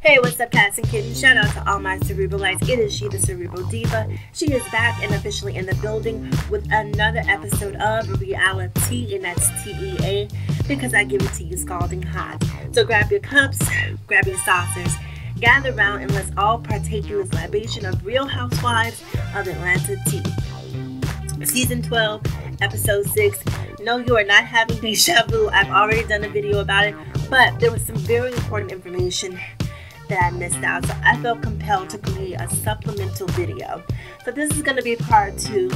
Hey, what's up, cats and kittens? Shout out to all my cerebralites. It is she, the Cerebral Diva. She is back and officially in the building with another episode of Reality, and that's TEA, because I give it to you scalding hot. So grab your cups, grab your saucers, gather around, and let's all partake in this libation of Real Housewives of Atlanta tea. Season 12, Episode 6. No, you are not having deja vu. I've already done a video about it, but there was some very important information that I missed out, so I felt compelled to create a supplemental video. So this is going to be part 2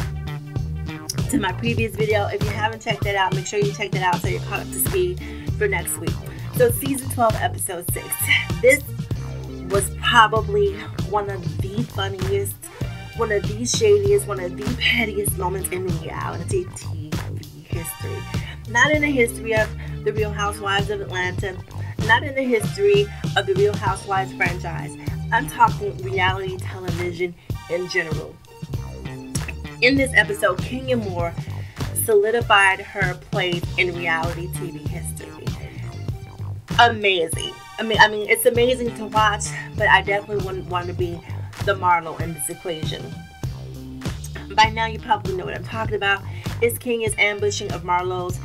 to my previous video. If you haven't checked that out, make sure you check that out so you're caught up to speed for next week. So season 12, episode 6. This was probably one of the funniest, one of the shadiest, one of the pettiest moments in reality TV history. Not in the history of the Real Housewives of Atlanta, not in the history of the Real Housewives franchise. I'm talking reality television in general. In this episode, Kenya Moore solidified her place in reality TV history. Amazing. I mean, it's amazing to watch, but I definitely wouldn't want to be the Marlo in this equation. By now, you probably know what I'm talking about. It's Kenya's ambushing of Marlo's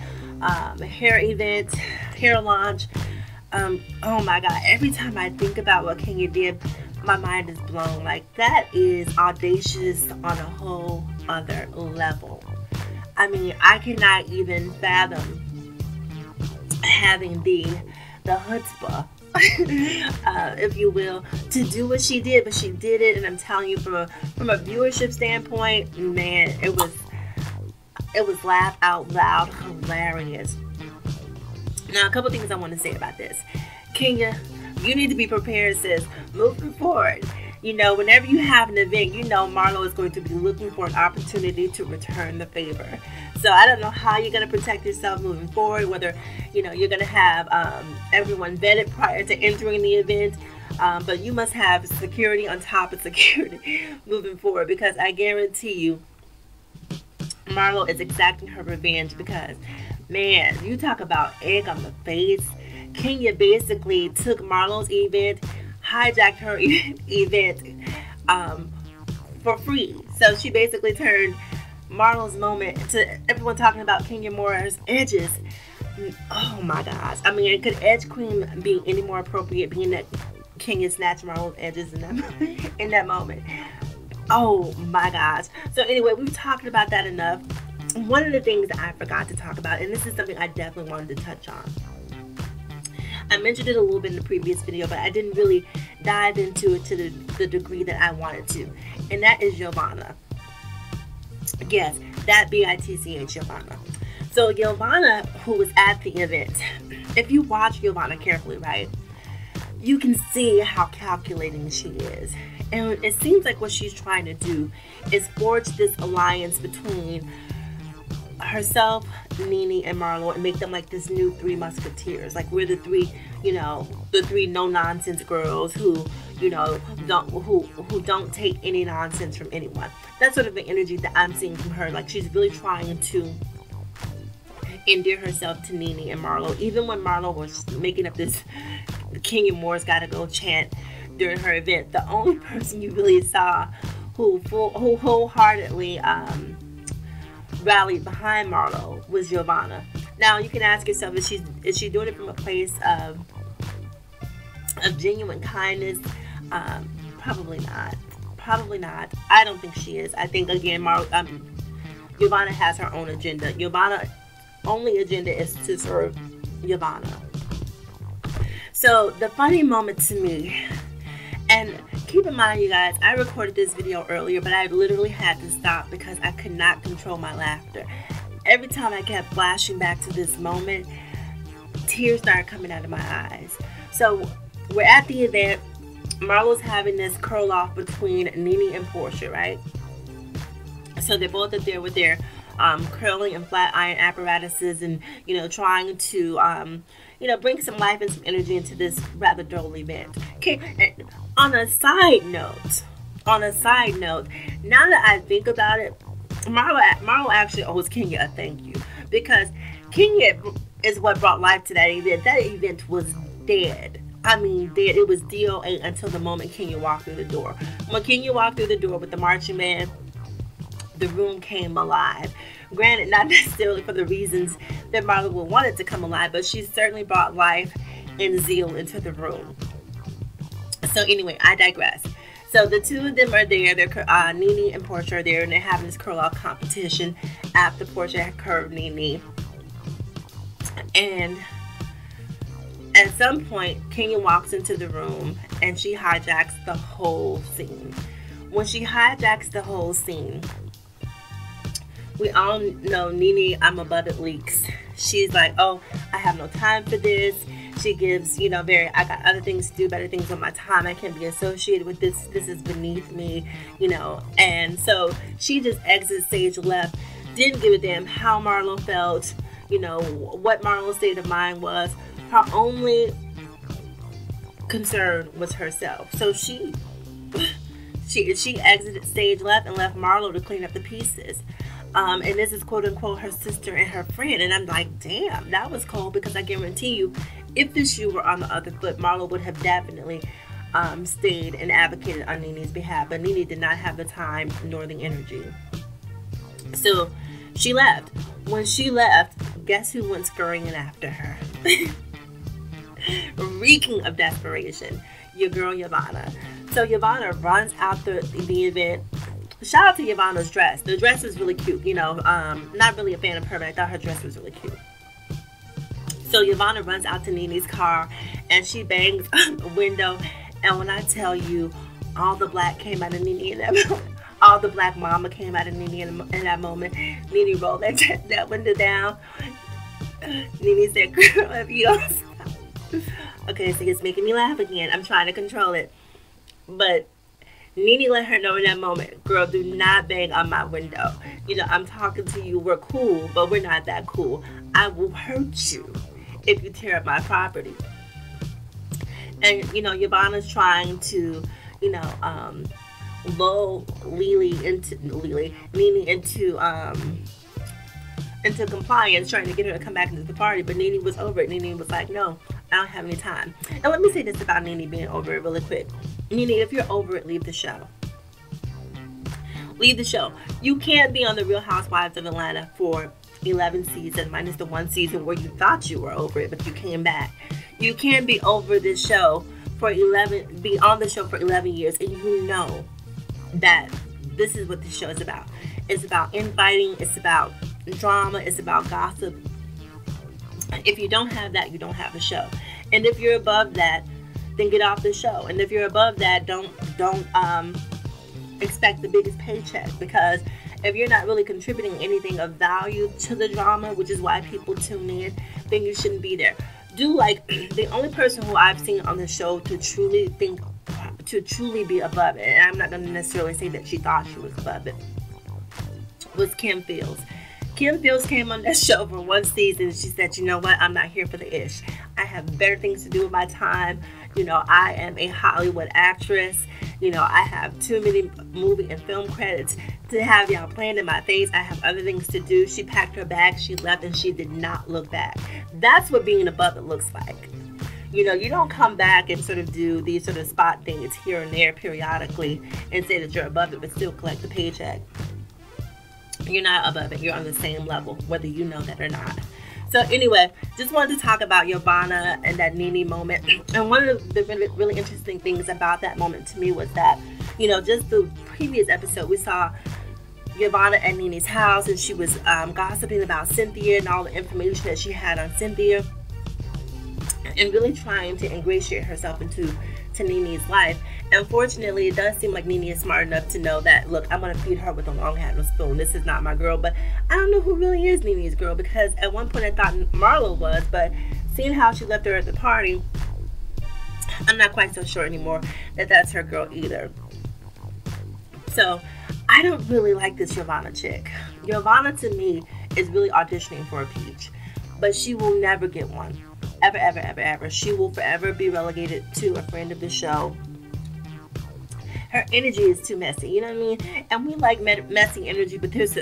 hair launch. Oh my God, every time I think about what Kenya did, my mind is blown. Like, that is audacious on a whole other level. I mean, I cannot even fathom having the chutzpah, if you will, to do what she did, but she did it, and I'm telling you, from a viewership standpoint, man, it was laugh out loud hilarious. Now, a couple things I want to say about this. Kenya, you need to be prepared, sis. Moving forward, you know, whenever you have an event, you know Marlo is going to be looking for an opportunity to return the favor. So I don't know how you're going to protect yourself moving forward, whether, you know, you're going to have everyone vetted prior to entering the event, but you must have security on top of security moving forward, because I guarantee you Marlo is exacting her revenge, because, man, you talk about egg on the face. Kenya basically took Marlo's event, hijacked her event for free. So she basically turned Marlo's moment to everyone talking about Kenya Moore's edges. Oh my gosh. I mean, could Edge Queen be any more appropriate, being that Kenya snatched Marlo's edges in that moment? Oh my gosh. So anyway, we've talked about that enough. One of the things that I forgot to talk about, and this is something I definitely wanted to touch on. I mentioned it a little bit in the previous video, but I didn't really dive into it to the degree that I wanted to. And that is Yovanna. Yes, that B-I-T-C-H, Yovanna. So Yovanna, who was at the event, if you watch Yovanna carefully, right, you can see how calculating she is. And it seems like what she's trying to do is forge this alliance between herself, Nene, and Marlo, and make them like this new three musketeers. Like, we're the three, you know, the three no-nonsense girls who, you know, don't take any nonsense from anyone. That's sort of the energy that I'm seeing from her. Like, she's really trying to endear herself to Nene and Marlo. Even when Marlo was making up this Kenya Moore's gotta go chant during her event, the only person you really saw who wholeheartedly rallied behind Marlo was Yovanna. Now, you can ask yourself, is she doing it from a place of genuine kindness? Probably not. Probably not. I don't think she is. I think, again, Yovanna has her own agenda. Yovanna's only agenda is to serve Yovanna. So the funny moment to me, and keep in mind, you guys, I recorded this video earlier, but I literally had to stop because I could not control my laughter. Every time I kept flashing back to this moment, tears started coming out of my eyes. So we're at the event. Marlo's having this curl off between Nene and Portia, right? So they're both up there with their curling and flat iron apparatuses, and, you know, trying to you know, bring some life and some energy into this rather dull event. Okay, and on a side note, now that I think about it, Marlo actually owes Kenya a thank you, because Kenya is what brought life to that event. That event was dead. I mean, it was DOA until the moment Kenya walked through the door. When Kenya walked through the door with the marching band, the room came alive. Granted, not necessarily for the reasons that Marla would want it to come alive, but she certainly brought life and zeal into the room. So anyway, I digress. So the two of them are there. They're Nene and Portia are there, and they're having this curl off competition after Portia had curved Nene. And at some point, Kenya walks into the room and she hijacks the whole scene. When she hijacks the whole scene, we all know Nene, I'm above it, leaks. She's like, oh, I have no time for this. She gives, I got other things to do, better things on my time. I can't be associated with this. This is beneath me, And so she just exits stage left. Didn't give a damn how Marlo felt, what Marlo's state of mind was. Her only concern was herself. So she exited stage left and left Marlo to clean up the pieces. And this is quote unquote her sister and her friend. And I'm like, damn, that was cold, because I guarantee you, if the shoe were on the other foot, Marlo would have definitely stayed and advocated on Nene's behalf. But Nene did not have the time nor the energy. So she left. When she left, guess who went scurrying in after her? Reeking of desperation. Your girl, Yovanna. So Yovanna runs out the event. Shout out to Yovanna's dress. The dress was really cute. Not really a fan of her, but I thought her dress was really cute. So Yovanna runs out to Nene's car and she bangs on the window. And when I tell you, all the black came out of Nene in that moment. All the black mama came out of Nene in that moment. Nene rolled that window down. Nene said, girl, if you don't stop. Okay, so it's making me laugh again. I'm trying to control it. But Nene let her know in that moment, girl, do not bang on my window. I'm talking to you. We're cool, but we're not that cool. I will hurt you if you tear up my property. And, Yovanna's trying to, lull Nene into compliance, trying to get her to come back into the party. But Nene was over it. Nene was like, no, I don't have any time. And let me say this about Nene being over it really quick. Nene, if you're over it, leave the show. Leave the show. You can't be on the Real Housewives of Atlanta for 11 seasons, minus the one season where you thought you were over it, but you came back. You can't be over this show be on the show for 11 years, and you know that this is what this show is about. It's about infighting. It's about drama. It's about gossip. If you don't have that, you don't have a show. And if you're above that, then get off the show. And if you're above that, don't expect the biggest paycheck, because if you're not really contributing anything of value to the drama, which is why people tune in, then you shouldn't be there. The only person who I've seen on the show to truly be above it, and I'm not going to necessarily say that she thought she was above it, was Kim Fields. Kim Fields came on that show for one season and she said, you know what, I'm not here for the ish. I have better things to do with my time. I am a Hollywood actress. I have too many movie and film credits to have y'all playing in my face. I have other things to do. She packed her bag, she left, and she did not look back. That's what being above it looks like. You don't come back and sort of do these sort of spot things here and there periodically and say that you're above it but still collect the paycheck. You're not above it. You're on the same level, whether you know that or not. So anyway, just wanted to talk about Yovanna and that Nene moment. And one of the really interesting things about that moment to me was that, just the previous episode, we saw Yovanna at Nene's house and she was gossiping about Cynthia and all the information that she had on Cynthia, and really trying to ingratiate herself into Nene's life. Unfortunately, it does seem like Nene is smart enough to know that, look, I'm going to feed her with a long handle spoon. This is not my girl. But I don't know who really is Nene's girl, because at one point I thought Marlo was, but seeing how she left her at the party, I'm not quite so sure anymore that that's her girl either. So I don't really like this Yovanna chick. Yovanna to me is really auditioning for a peach, but she will never get one. Ever, ever, ever, ever. She will forever be relegated to a friend of the show. Her energy is too messy, you know what I mean? And we like messy energy, but there's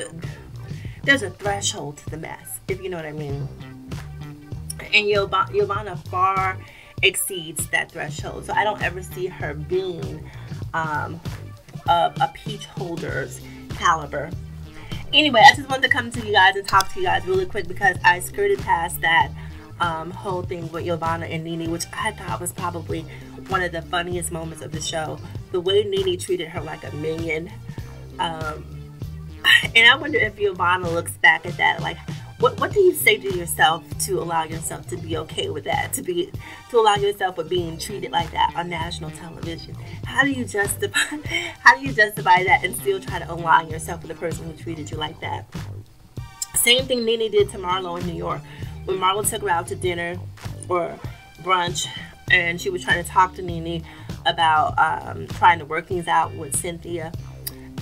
a threshold to the mess, if you know what I mean. And Yovanna far exceeds that threshold. So I don't ever see her being a peach holder's caliber. Anyway, I just wanted to come to you guys and talk to you guys really quick because I skirted past that whole thing with Yovanna and Nene, which I thought was probably one of the funniest moments of the show. The way Nene treated her like a minion. And I wonder if Yovanna looks back at that, like, what do you say to yourself to allow yourself to be okay with that, to allow yourself with being treated like that on national television? How do you justify that and still try to align yourself with the person who treated you like that? Same thing Nene did to Marlo in New York. When Marlo took her out to dinner or brunch, and she was trying to talk to Nene about trying to work things out with Cynthia,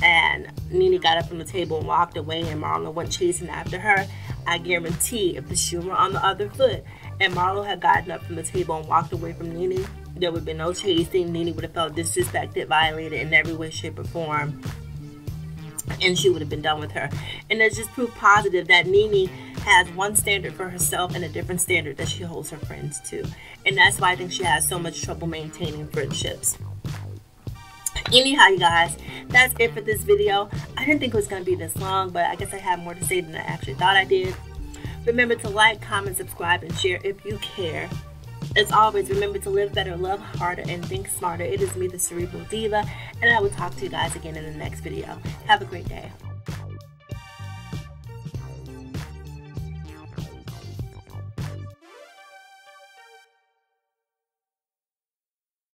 and Nene got up from the table and walked away, and Marlo went chasing after her. I guarantee if the shoe were on the other foot and Marlo had gotten up from the table and walked away from Nene, there would have been no chasing. Nene would have felt disrespected, violated in every way, shape, or form, and she would have been done with her. And that's just proof positive that Nene has one standard for herself and a different standard that she holds her friends to. And that's why I think she has so much trouble maintaining friendships. Anyhow, you guys, that's it for this video. I didn't think it was going to be this long, but I guess I have more to say than I actually thought I did. Remember to like, comment, subscribe, and share if you care. As always, remember to live better, love harder, and think smarter. It is me, the Cerebral Diva, and I will talk to you guys again in the next video. Have a great day.